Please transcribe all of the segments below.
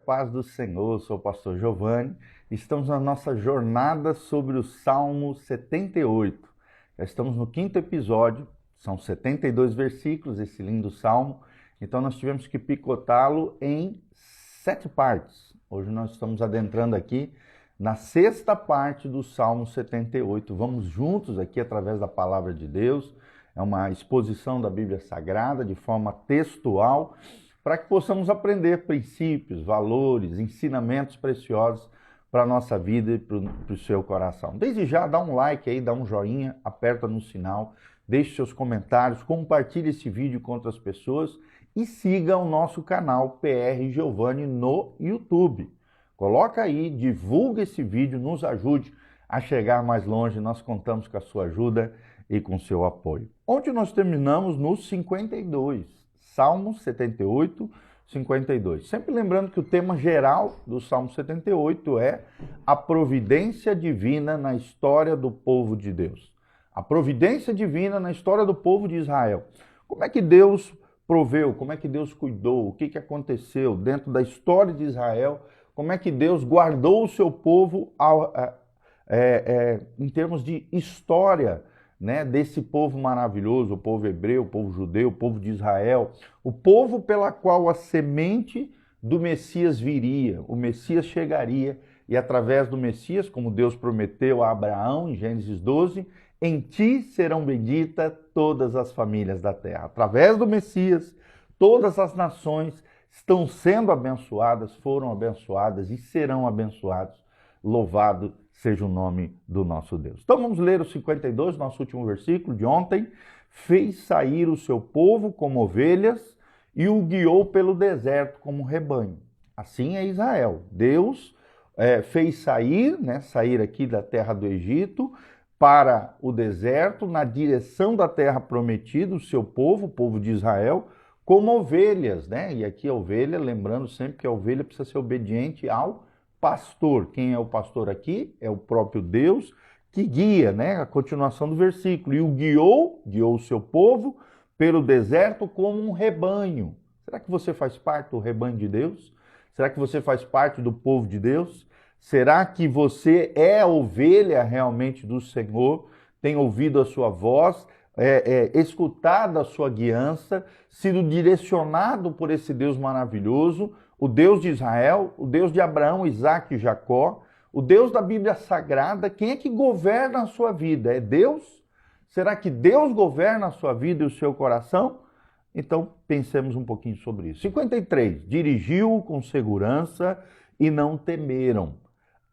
Paz do Senhor, sou o pastor Giovanni. Estamos na nossa jornada sobre o Salmo 78. Já estamos no 5º episódio, são 72 versículos, esse lindo salmo. Então nós tivemos que picotá-lo em 7 partes. Hoje nós estamos adentrando aqui na 6ª parte do Salmo 78. Vamos juntos aqui através da palavra de Deus. É uma exposição da Bíblia Sagrada de forma textual, para que possamos aprender princípios, valores, ensinamentos preciosos para a nossa vida e para o seu coração. Desde já, dá um like aí, dá um joinha, aperta no sinal, deixe seus comentários, compartilhe esse vídeo com outras pessoas e siga o nosso canal PR Giovanni no YouTube. Coloca aí, divulga esse vídeo, nos ajude a chegar mais longe. Nós contamos com a sua ajuda e com o seu apoio. Ontem nós terminamos no 52. Salmo 78, 52. Sempre lembrando que o tema geral do Salmo 78 é a providência divina na história do povo de Deus. A providência divina na história do povo de Israel. Como é que Deus proveu? Como é que Deus cuidou? O que aconteceu dentro da história de Israel? Como é que Deus guardou o seu povo em termos de história, né, desse povo maravilhoso, o povo hebreu, o povo judeu, o povo de Israel, o povo pela qual a semente do Messias viria, o Messias chegaria, e através do Messias, como Deus prometeu a Abraão em Gênesis 12, em ti serão benditas todas as famílias da terra. Através do Messias, todas as nações estão sendo abençoadas, foram abençoadas e serão abençoadas. Louvado seja o nome do nosso Deus. Então vamos ler o 52, nosso último versículo de ontem. Fez sair o seu povo como ovelhas e o guiou pelo deserto como rebanho. Assim é Israel. Deus fez sair, sair aqui da terra do Egito para o deserto, na direção da terra prometida, o seu povo, o povo de Israel, como ovelhas, E aqui a ovelha, lembrando sempre que a ovelha precisa ser obediente ao pastor. Quem é o pastor aqui? É o próprio Deus que guia, A continuação do versículo. E o guiou o seu povo pelo deserto como um rebanho. Será que você faz parte do rebanho de Deus? Será que você faz parte do povo de Deus? Será que você é a ovelha realmente do Senhor? Tem ouvido a sua voz? Escutado a sua guiança? Sido direcionado por esse Deus maravilhoso? O Deus de Israel, o Deus de Abraão, Isaac e Jacó, o Deus da Bíblia Sagrada. Quem é que governa a sua vida? É Deus? Será que Deus governa a sua vida e o seu coração? Então, pensemos um pouquinho sobre isso. 53. Dirigiu com segurança e não temeram,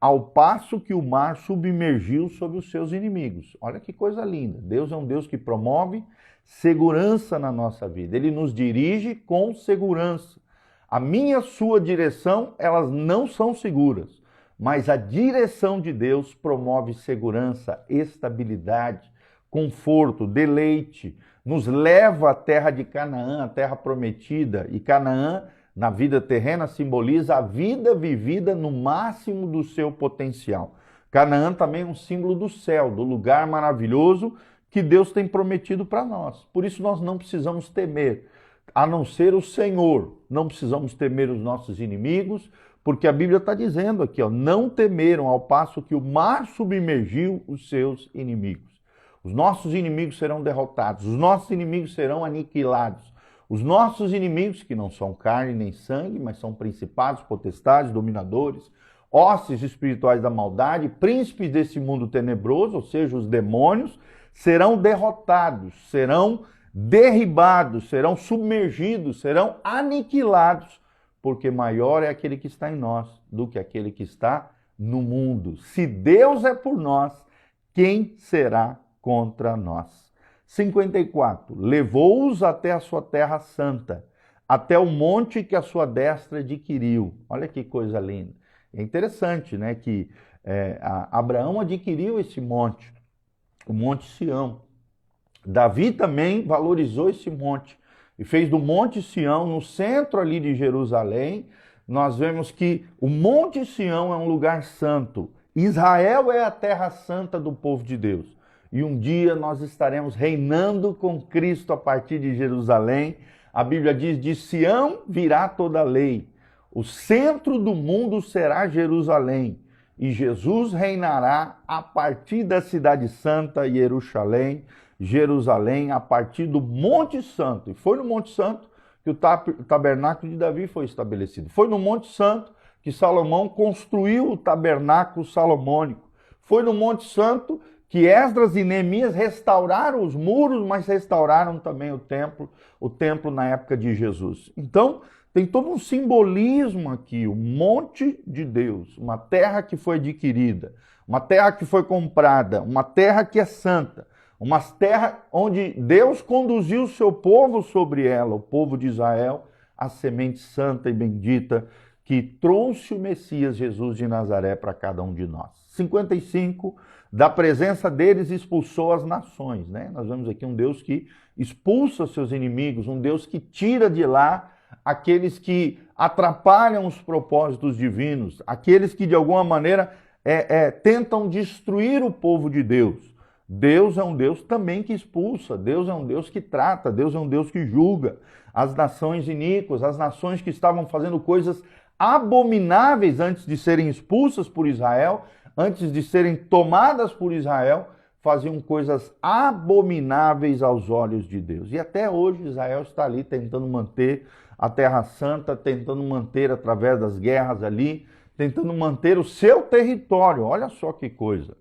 ao passo que o mar submergiu sobre os seus inimigos. Olha que coisa linda. Deus é um Deus que promove segurança na nossa vida. Ele nos dirige com segurança. A minha e a sua direção, elas não são seguras, mas a direção de Deus promove segurança, estabilidade, conforto, deleite, nos leva à terra de Canaã, a terra prometida. E Canaã, na vida terrena, simboliza a vida vivida no máximo do seu potencial. Canaã também é um símbolo do céu, do lugar maravilhoso que Deus tem prometido para nós. Por isso nós não precisamos temer, a não ser o Senhor. Não precisamos temer os nossos inimigos, porque a Bíblia está dizendo aqui, não temeram, ao passo que o mar submergiu os seus inimigos. Os nossos inimigos serão derrotados, os nossos inimigos serão aniquilados. Os nossos inimigos, que não são carne nem sangue, mas são principados, potestades, dominadores, hostes espirituais da maldade, príncipes desse mundo tenebroso, ou seja, os demônios, serão derrotados, serão derribados, serão submergidos, serão aniquilados, porque maior é aquele que está em nós do que aquele que está no mundo. Se Deus é por nós, quem será contra nós? 54. Levou-os até a sua terra santa, até o monte que a sua destra adquiriu. Olha que coisa linda. É interessante, que Abraão adquiriu esse monte, o Monte Sião. Davi também valorizou esse monte e fez do Monte Sião, no centro ali de Jerusalém. Nós vemos que o Monte Sião é um lugar santo. Israel é a terra santa do povo de Deus. E um dia nós estaremos reinando com Cristo a partir de Jerusalém. A Bíblia diz, de Sião virá toda a lei. O centro do mundo será Jerusalém, e Jesus reinará a partir da cidade santa, Jerusalém, a partir do Monte Santo. E foi no Monte Santo que o tabernáculo de Davi foi estabelecido. Foi no Monte Santo que Salomão construiu o tabernáculo salomônico. Foi no Monte Santo que Esdras e Neemias restauraram os muros, mas restauraram também o templo na época de Jesus. Então, tem todo um simbolismo aqui, o monte de Deus, uma terra que foi adquirida, uma terra que foi comprada, uma terra que é santa, uma terra onde Deus conduziu o seu povo sobre ela, o povo de Israel, a semente santa e bendita que trouxe o Messias Jesus de Nazaré para cada um de nós. 55, da presença deles expulsou as nações, né? Nós vemos aqui um Deus que expulsa seus inimigos, um Deus que tira de lá aqueles que atrapalham os propósitos divinos, aqueles que de alguma maneira tentam destruir o povo de Deus. Deus é um Deus também que expulsa, Deus é um Deus que trata, Deus é um Deus que julga as nações iníquas, as nações que estavam fazendo coisas abomináveis antes de serem expulsas por Israel, antes de serem tomadas por Israel, faziam coisas abomináveis aos olhos de Deus. E até hoje Israel está ali tentando manter a Terra Santa, tentando manter através das guerras ali, tentando manter o seu território. Olha só que coisa.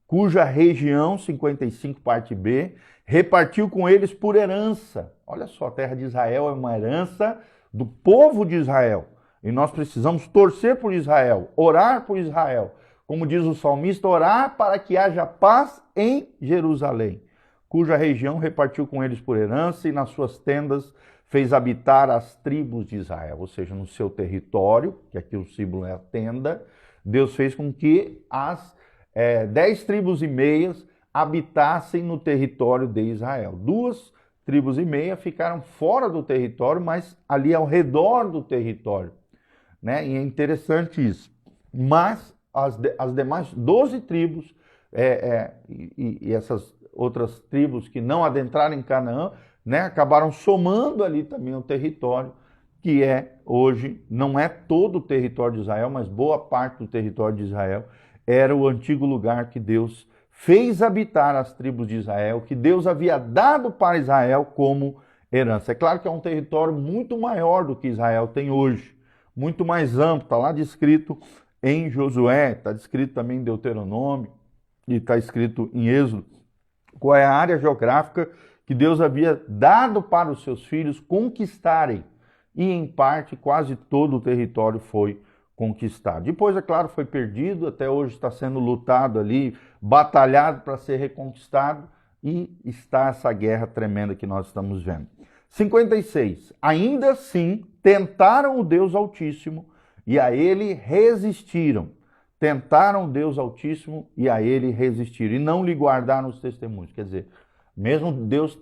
Cuja região, 55 parte B, repartiu com eles por herança. Olha só, a terra de Israel é uma herança do povo de Israel. E nós precisamos torcer por Israel, orar por Israel. Como diz o salmista, orar para que haja paz em Jerusalém, cuja região repartiu com eles por herança e nas suas tendas fez habitar as tribos de Israel. Ou seja, no seu território, que aqui o símbolo é a tenda, Deus fez com que as 10 tribos e meias habitassem no território de Israel. 2 tribos e meia ficaram fora do território, mas ali ao redor do território, né? E é interessante isso. Mas as demais 12 tribos e essas outras tribos que não adentraram em Canaã, né, acabaram somando ali também o território, que hoje, não é todo o território de Israel, mas boa parte do território de Israel, era o antigo lugar que Deus fez habitar as tribos de Israel, que Deus havia dado para Israel como herança. É claro que é um território muito maior do que Israel tem hoje, muito mais amplo, está lá descrito em Josué, está descrito também em Deuteronômio e está escrito em Êxodo, qual é a área geográfica que Deus havia dado para os seus filhos conquistarem. E, em parte, quase todo o território foi conquistado. Depois, é claro, foi perdido, até hoje está sendo lutado ali, batalhado para ser reconquistado, e está essa guerra tremenda que nós estamos vendo. 56. Ainda assim, tentaram o Deus Altíssimo e a ele resistiram. Tentaram o Deus Altíssimo e a ele resistiram. E não lhe guardaram os testemunhos. Quer dizer, mesmo Deus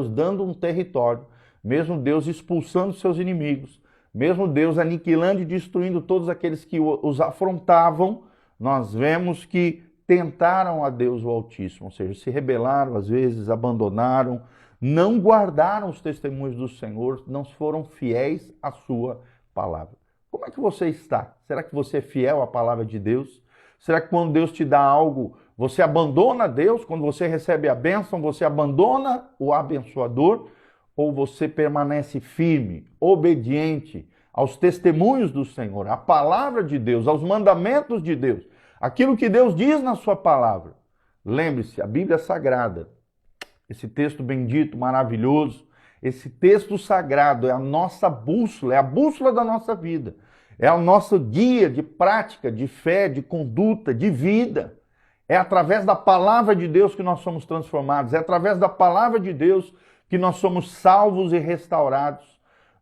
dando um território, mesmo Deus expulsando seus inimigos, mesmo Deus aniquilando e destruindo todos aqueles que os afrontavam, nós vemos que tentaram a Deus o Altíssimo, ou seja, se rebelaram às vezes, abandonaram, não guardaram os testemunhos do Senhor, não foram fiéis à sua palavra. Como é que você está? Será que você é fiel à palavra de Deus? Será que quando Deus te dá algo, você abandona Deus? Quando você recebe a bênção, você abandona o abençoador? Ou você permanece firme, obediente aos testemunhos do Senhor, à palavra de Deus, aos mandamentos de Deus, aquilo que Deus diz na sua palavra? Lembre-se, a Bíblia Sagrada, esse texto bendito, maravilhoso, esse texto sagrado é a nossa bússola, é a bússola da nossa vida, é o nosso guia de prática, de fé, de conduta, de vida. É através da palavra de Deus que nós somos transformados, é através da palavra de Deus que nós somos salvos e restaurados.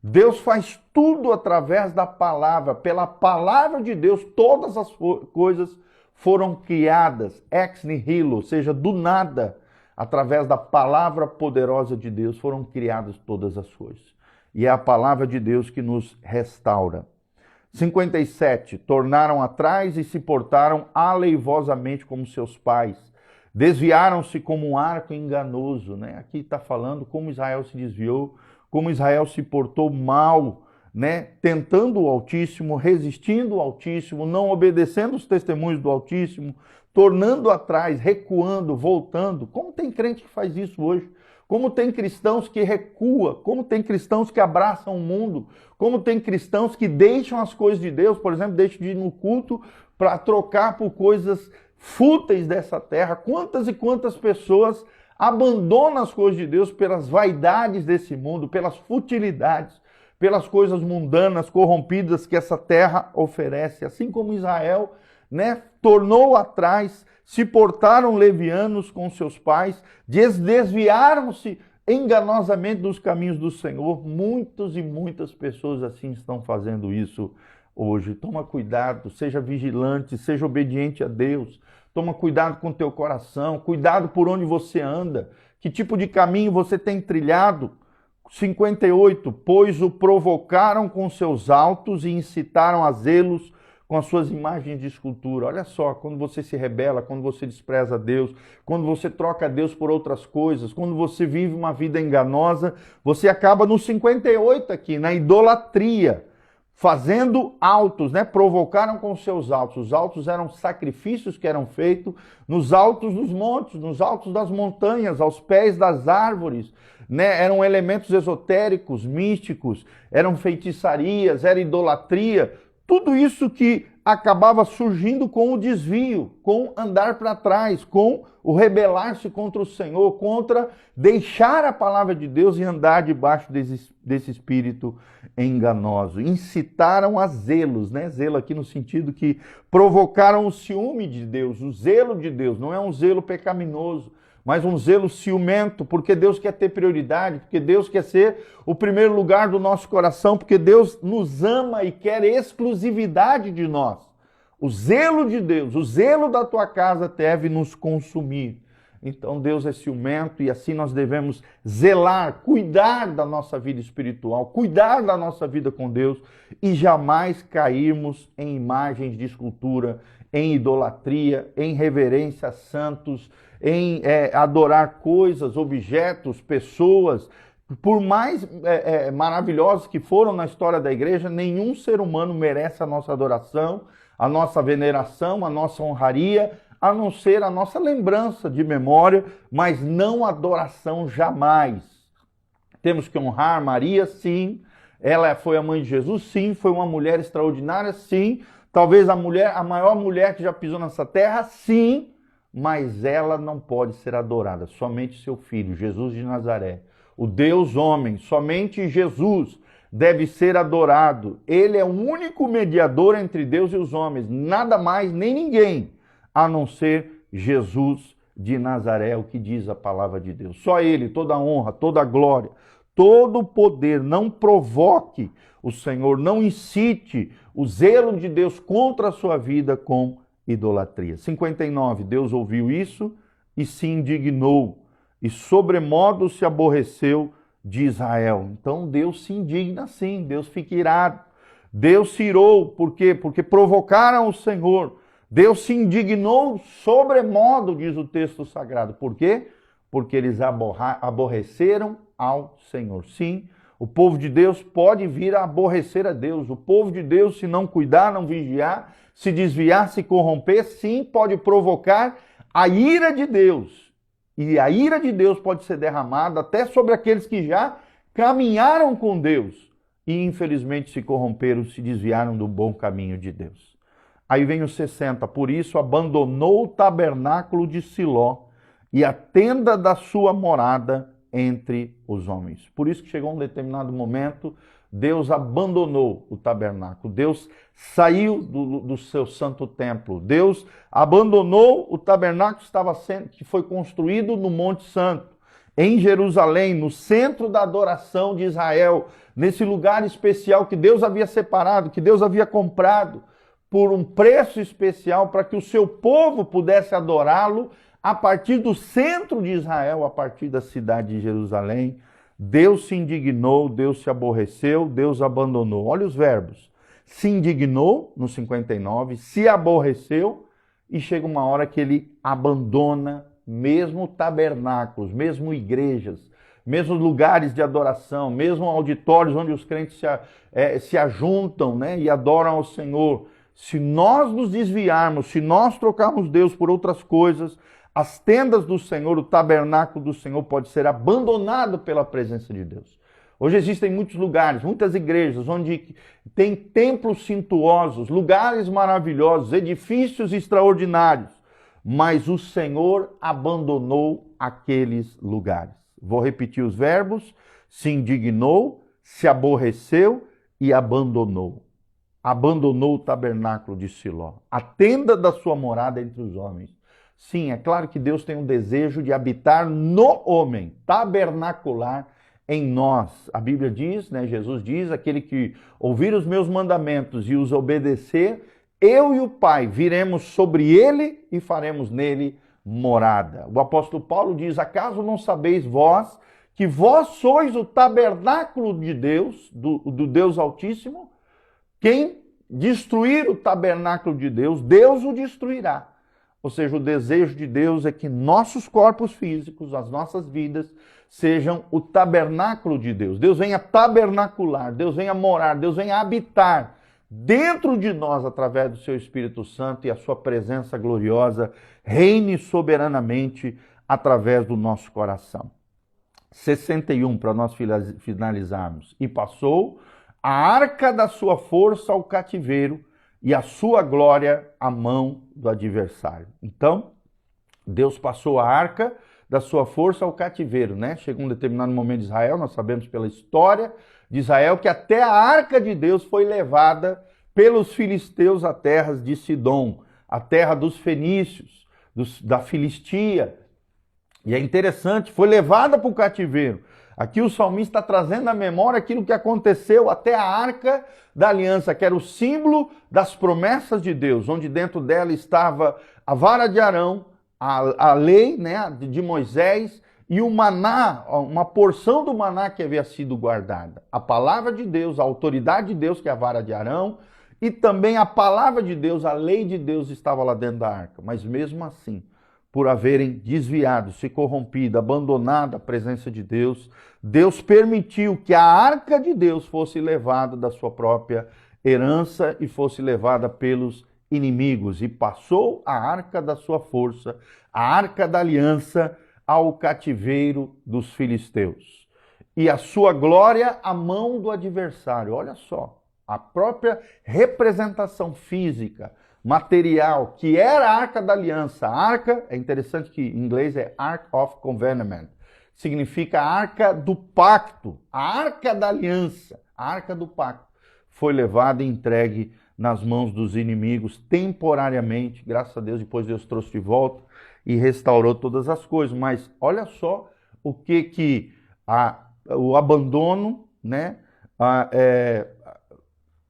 Deus faz tudo através da palavra. Pela palavra de Deus, todas as coisas foram criadas, ex nihilo, ou seja, do nada. Através da palavra poderosa de Deus foram criadas todas as coisas. E é a palavra de Deus que nos restaura. 57. Tornaram atrás e se portaram aleivosamente como seus pais. Desviaram-se como um arco enganoso, né? Aqui está falando como Israel se desviou, como Israel se portou mal né, tentando o Altíssimo, resistindo ao Altíssimo, não obedecendo os testemunhos do Altíssimo, tornando atrás, recuando, voltando. Como tem crente que faz isso hoje? Como tem cristãos que recuam, como tem cristãos que abraçam o mundo, como tem cristãos que deixam as coisas de Deus, por exemplo, deixam de ir no culto para trocar por coisas fúteis dessa terra. Quantas e quantas pessoas abandonam as coisas de Deus pelas vaidades desse mundo, pelas futilidades, pelas coisas mundanas, corrompidas que essa terra oferece. Assim como Israel, né, tornou atrás, se portaram levianos com seus pais, desviaram-se enganosamente dos caminhos do Senhor. Muitos e muitas pessoas assim estão fazendo isso hoje. Toma cuidado, seja vigilante, seja obediente a Deus. Toma cuidado com o teu coração, cuidado por onde você anda, que tipo de caminho você tem trilhado. 58, pois o provocaram com seus altos e incitaram a zelos com as suas imagens de escultura. Olha só, quando você se rebela, quando você despreza Deus, quando você troca Deus por outras coisas, quando você vive uma vida enganosa, você acaba no 58 aqui, na idolatria, fazendo altos, né? Provocaram com seus altos. Os altos eram sacrifícios que eram feitos nos altos dos montes, nos altos das montanhas, aos pés das árvores, né? Eram elementos esotéricos, místicos, eram feitiçarias, era idolatria. Tudo isso que acabava surgindo com o desvio, com andar para trás, com o rebelar-se contra o Senhor, contra deixar a palavra de Deus e andar debaixo desse espírito enganoso. Incitaram a zelos, né? Zelo aqui no sentido que provocaram o ciúme de Deus, o zelo de Deus. Não é um zelo pecaminoso, mas um zelo ciumento, porque Deus quer ter prioridade, porque Deus quer ser o primeiro lugar do nosso coração, porque Deus nos ama e quer exclusividade de nós. O zelo de Deus, o zelo da tua casa deve nos consumir. Então Deus é ciumento e assim nós devemos zelar, cuidar da nossa vida espiritual, cuidar da nossa vida com Deus e jamais cairmos em imagens de escultura, em idolatria, em reverência a santos, em adorar coisas, objetos, pessoas. Por mais maravilhosos que foram na história da igreja, nenhum ser humano merece a nossa adoração, a nossa veneração, a nossa honraria, a não ser a nossa lembrança de memória, mas não adoração jamais. Temos que honrar Maria, sim. Ela foi a mãe de Jesus, sim. Foi uma mulher extraordinária, sim. Talvez a maior mulher que já pisou nessa terra, sim. Mas ela não pode ser adorada. Somente seu filho, Jesus de Nazaré. O Deus homem, somente Jesus deve ser adorado. Ele é o único mediador entre Deus e os homens. Nada mais, nem ninguém, a não ser Jesus de Nazaré, o que diz a palavra de Deus. Só Ele, toda a honra, toda a glória, todo o poder. Não provoque o Senhor, não incite o zelo de Deus contra a sua vida com idolatria. 59, Deus ouviu isso e se indignou, e sobremodo se aborreceu de Israel. Então Deus se indigna sim, Deus fica irado. Deus se irou, por quê? Porque provocaram o Senhor. Deus se indignou sobremodo, diz o texto sagrado. Por quê? Porque eles aborreceram ao Senhor. Sim, o povo de Deus pode vir a aborrecer a Deus. O povo de Deus, se não cuidar, não vigiar, se desviar, se corromper, sim, pode provocar a ira de Deus. E a ira de Deus pode ser derramada até sobre aqueles que já caminharam com Deus e infelizmente se corromperam, se desviaram do bom caminho de Deus. Aí vem o 60, por isso abandonou o tabernáculo de Siló e a tenda da sua morada entre os homens. Por isso que chegou um determinado momento, Deus abandonou o tabernáculo, Deus saiu do seu santo templo, Deus abandonou o tabernáculo que foi construído no Monte Santo, em Jerusalém, no centro da adoração de Israel, nesse lugar especial que Deus havia separado, que Deus havia comprado por um preço especial para que o seu povo pudesse adorá-lo a partir do centro de Israel, a partir da cidade de Jerusalém. Deus se indignou, Deus se aborreceu, Deus abandonou. Olha os verbos. Se indignou, no 59, se aborreceu, e chega uma hora que ele abandona mesmo tabernáculos, mesmo igrejas, mesmo lugares de adoração, mesmo auditórios onde os crentes se ajuntam, né, e adoram ao Senhor. Se nós nos desviarmos, se nós trocarmos Deus por outras coisas, as tendas do Senhor, o tabernáculo do Senhor pode ser abandonado pela presença de Deus. Hoje existem muitos lugares, muitas igrejas, onde tem templos suntuosos, lugares maravilhosos, edifícios extraordinários, mas o Senhor abandonou aqueles lugares. Vou repetir os verbos: se indignou, se aborreceu e abandonou. Abandonou o tabernáculo de Siló, a tenda da sua morada entre os homens. Sim, é claro que Deus tem um desejo de habitar no homem, tabernacular em nós. A Bíblia diz, né, Jesus diz, aquele que ouvir os meus mandamentos e os obedecer, eu e o Pai viremos sobre ele e faremos nele morada. O apóstolo Paulo diz: acaso não sabeis vós que vós sois o tabernáculo de Deus, do Deus Altíssimo? Quem destruir o tabernáculo de Deus, Deus o destruirá. Ou seja, o desejo de Deus é que nossos corpos físicos, as nossas vidas, sejam o tabernáculo de Deus. Deus venha tabernacular, Deus venha morar, Deus venha habitar dentro de nós através do seu Espírito Santo, e a sua presença gloriosa reine soberanamente através do nosso coração. 61, para nós finalizarmos. E passou a arca da sua força ao cativeiro, e a sua glória à mão do adversário. Então, Deus passou a arca da sua força ao cativeiro, né? Chegou um determinado momento de Israel, nós sabemos pela história de Israel que até a arca de Deus foi levada pelos filisteus a terras de Sidom, a terra dos fenícios, da Filistia. E é interessante, foi levada para o cativeiro. Aqui o salmista está trazendo à memória aquilo que aconteceu até a Arca da Aliança, que era o símbolo das promessas de Deus, onde dentro dela estava a vara de Arão, a lei, né, de Moisés, e o maná, uma porção do maná que havia sido guardada. A palavra de Deus, a autoridade de Deus, que é a vara de Arão, e também a palavra de Deus, a lei de Deus estava lá dentro da arca. Mas mesmo assim, por haverem desviado, se corrompido, abandonado a presença de Deus, Deus permitiu que a arca de Deus fosse levada da sua própria herança e fosse levada pelos inimigos. E passou a arca da sua força, a arca da aliança, ao cativeiro dos filisteus. E a sua glória à mão do adversário. Olha só, a própria representação física, material, que era a Arca da Aliança. A arca, é interessante que em inglês é Ark of Covenant, significa a Arca do Pacto, a Arca da Aliança, a Arca do Pacto. Foi levada e entregue nas mãos dos inimigos temporariamente, graças a Deus, depois Deus trouxe de volta e restaurou todas as coisas. Mas olha só o que o abandono, né,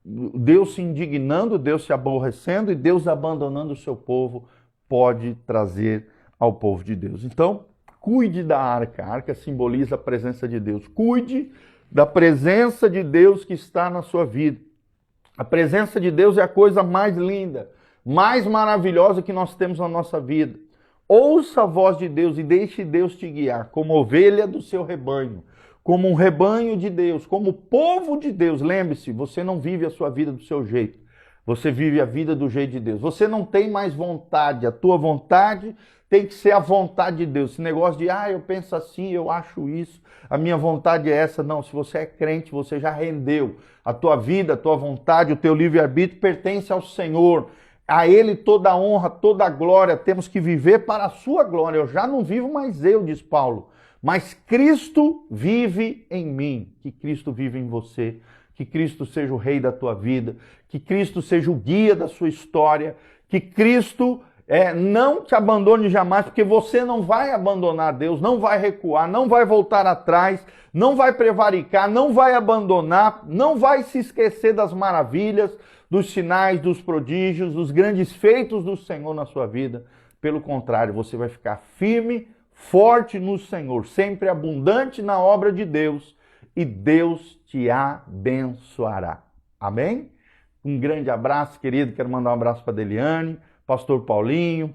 Deus se indignando, Deus se aborrecendo e Deus abandonando o seu povo pode trazer ao povo de Deus. Então, cuide da arca. A arca simboliza a presença de Deus. Cuide da presença de Deus que está na sua vida. A presença de Deus é a coisa mais linda, mais maravilhosa que nós temos na nossa vida. Ouça a voz de Deus e deixe Deus te guiar como ovelha do seu rebanho, como um rebanho de Deus, como povo de Deus. Lembre-se, você não vive a sua vida do seu jeito. Você vive a vida do jeito de Deus. Você não tem mais vontade. A tua vontade tem que ser a vontade de Deus. Esse negócio de, eu penso assim, eu acho isso, a minha vontade é essa. Não, se você é crente, você já rendeu. A tua vida, a tua vontade, o teu livre-arbítrio pertence ao Senhor. A Ele toda a honra, toda a glória. Temos que viver para a sua glória. Eu já não vivo mais eu, diz Paulo. Mas Cristo vive em mim. Que Cristo vive em você. Que Cristo seja o rei da tua vida. Que Cristo seja o guia da sua história. Que Cristo não te abandone jamais, porque você não vai abandonar Deus, não vai recuar, não vai voltar atrás, não vai prevaricar, não vai abandonar, não vai se esquecer das maravilhas, dos sinais, dos prodígios, dos grandes feitos do Senhor na sua vida. Pelo contrário, você vai ficar firme, forte no Senhor, sempre abundante na obra de Deus, e Deus te abençoará. Amém? Um grande abraço, querido. Quero mandar um abraço para a Deliane, Pastor Paulinho,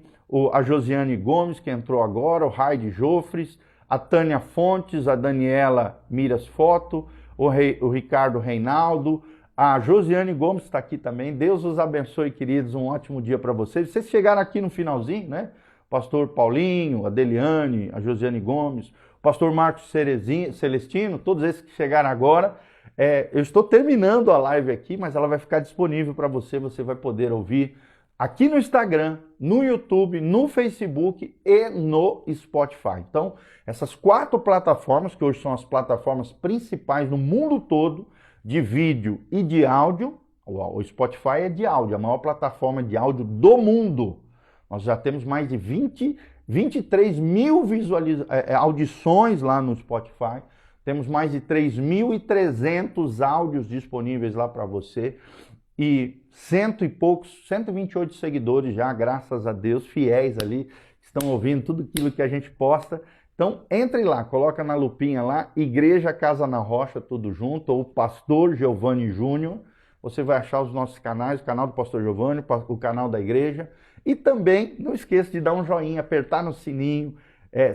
a Josiane Gomes, que entrou agora, o Raide Jofres, a Tânia Fontes, a Daniela Miras Foto, o Ricardo Reinaldo, a Josiane Gomes está aqui também. Deus os abençoe, queridos, um ótimo dia para vocês. Vocês chegaram aqui no finalzinho, né? O pastor Paulinho, a Deliane, a Josiane Gomes, o pastor Marcos Celestino, todos esses que chegaram agora. Eu estou terminando a live aqui, mas ela vai ficar disponível para você, você vai poder ouvir aqui no Instagram, no YouTube, no Facebook e no Spotify. Então, essas 4 plataformas, que hoje são as plataformas principais no mundo todo, de vídeo e de áudio. O Spotify é de áudio, a maior plataforma de áudio do mundo. Nós já temos mais de 23 mil audições lá no Spotify. Temos mais de 3.300 áudios disponíveis lá para você. E 128 seguidores já, graças a Deus, fiéis ali, estão ouvindo tudo aquilo que a gente posta. Então, entre lá, coloca na lupinha lá, Igreja Casa na Rocha, tudo junto, ou Pastor Giovanni Júnior. Você vai achar os nossos canais, o canal do Pastor Giovanni, o canal da igreja. E também, não esqueça de dar um joinha, apertar no sininho,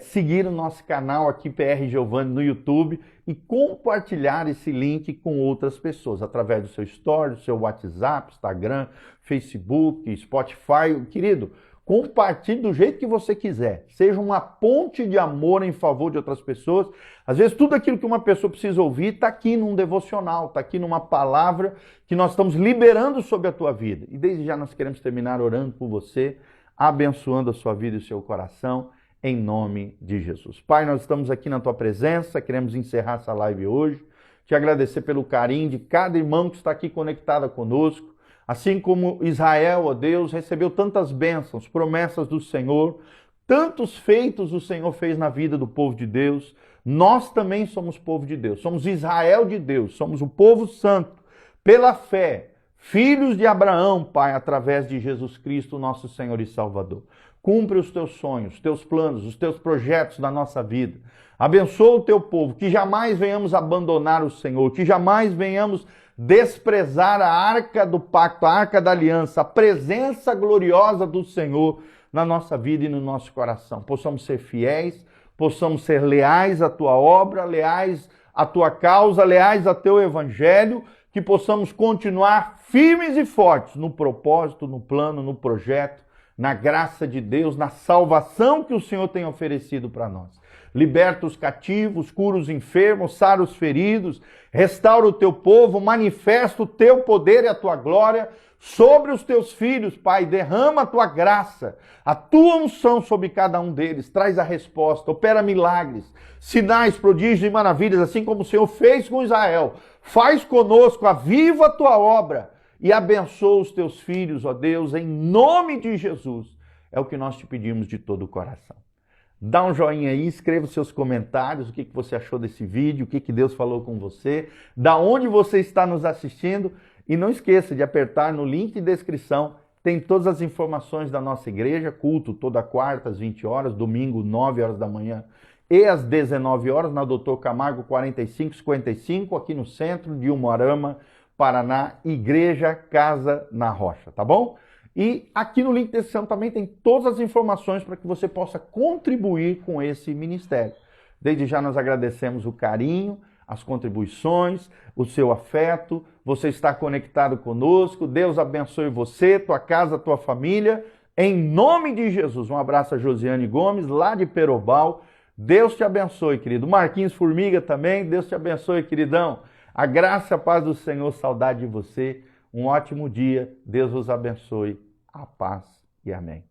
seguir o nosso canal aqui, PR Giovanni, no YouTube, e compartilhar esse link com outras pessoas, através do seu story, do seu WhatsApp, Instagram, Facebook, Spotify. Querido, compartilhe do jeito que você quiser. Seja uma ponte de amor em favor de outras pessoas. Às vezes, tudo aquilo que uma pessoa precisa ouvir está aqui num devocional, está aqui numa palavra que nós estamos liberando sobre a tua vida. E desde já nós queremos terminar orando por você, abençoando a sua vida e o seu coração, em nome de Jesus. Pai, nós estamos aqui na tua presença, queremos encerrar essa live hoje, te agradecer pelo carinho de cada irmão que está aqui conectada conosco, assim como Israel, ó Deus, recebeu tantas bênçãos, promessas do Senhor, tantos feitos o Senhor fez na vida do povo de Deus. Nós também somos povo de Deus, somos Israel de Deus, somos o povo santo, pela fé, filhos de Abraão, Pai, através de Jesus Cristo, nosso Senhor e Salvador. Cumpre os teus sonhos, os teus planos, os teus projetos na nossa vida. Abençoa o teu povo, que jamais venhamos abandonar o Senhor, que jamais venhamos desprezar a arca do pacto, a arca da aliança, a presença gloriosa do Senhor na nossa vida e no nosso coração. Possamos ser fiéis, possamos ser leais à tua obra, leais à tua causa, leais ao teu evangelho, que possamos continuar firmes e fortes no propósito, no plano, no projeto, na graça de Deus, na salvação que o Senhor tem oferecido para nós. Liberta os cativos, cura os enfermos, sara os feridos, restaura o teu povo, manifesta o teu poder e a tua glória sobre os teus filhos, Pai. Derrama a tua graça, a tua unção sobre cada um deles. Traz a resposta, opera milagres, sinais, prodígios e maravilhas, assim como o Senhor fez com Israel. Faz conosco, aviva a tua obra e abençoa os teus filhos, ó Deus, em nome de Jesus. É o que nós te pedimos de todo o coração. Dá um joinha aí, escreva os seus comentários, o que você achou desse vídeo, o que Deus falou com você, da onde você está nos assistindo. E não esqueça de apertar no link de descrição, tem todas as informações da nossa igreja, culto toda quarta às 20 horas, domingo 9 horas da manhã e às 19 horas, na Doutor Camargo 4555, aqui no centro de Umuarama, Paraná, Igreja Casa na Rocha, tá bom? E aqui no link de descrição também tem todas as informações para que você possa contribuir com esse ministério. Desde já nós agradecemos o carinho, as contribuições, o seu afeto, você está conectado conosco. Deus abençoe você, tua casa, tua família, em nome de Jesus. Um abraço a Josiane Gomes, lá de Perobal. Deus te abençoe, querido. Marquinhos Formiga também, Deus te abençoe, queridão. A graça e a paz do Senhor, saudade de você. Um ótimo dia. Deus vos abençoe. A paz e amém.